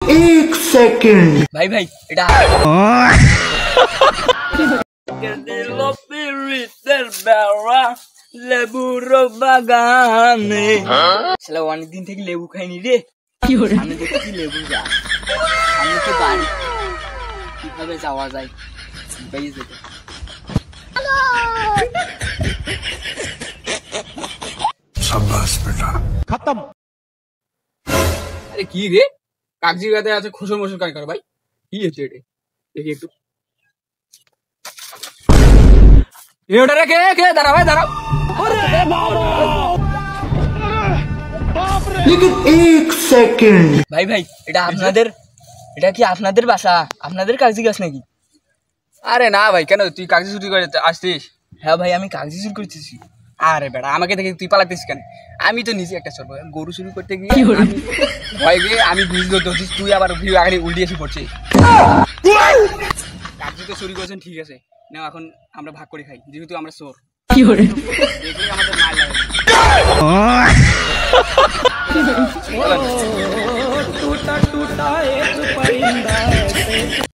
एक सेकंड ভাই ভাই এটা লেবুর বাগানে শালা অনেকদিন থেকে লেবু খাইনি রে। আমি দেখছি লেবু গাছ, আমি তো বাড়ি কিভাবে যাওয়া যায় বেরিয়ে যেতে। शाबाश बेटा खत्म। अरे की रे कागजी गाते আছে খুশো মশো কাই কর ভাই কি হচ্ছে এটা দেখি একটু এটা রে কে দাঁড়া ভাই দাঁড়াও। अरे बाप रे लेकिन एक सेकंड ভাই ভাই এটা আপনাদের, এটা কি আপনাদের বাসা, আপনাদের কাগজি গাছ নাকি? আরে না ভাই কেন তুই কাগজি চুরি করে আসছিস? হ্যাঁ ভাই আমি কাগজি চুরি করতেছি। আরে বেটা আমাকে দেখে তুই পালাতিস কেন? আমি তো নিজে একটা চলবো গরু চুরি করতে গিয়ে ভয় গিয়ে আমি বুঝলো ধরছিস, তুই আবার ভিউ আগে উল্টে এসে পড়ছিস। কাগজি তো চুরি করেছেন ঠিক আছে, নাও এখন আমরা ভাগ করে খাই যেহেতু আমরা চোর। দেখলে আমাদের মার লাগে।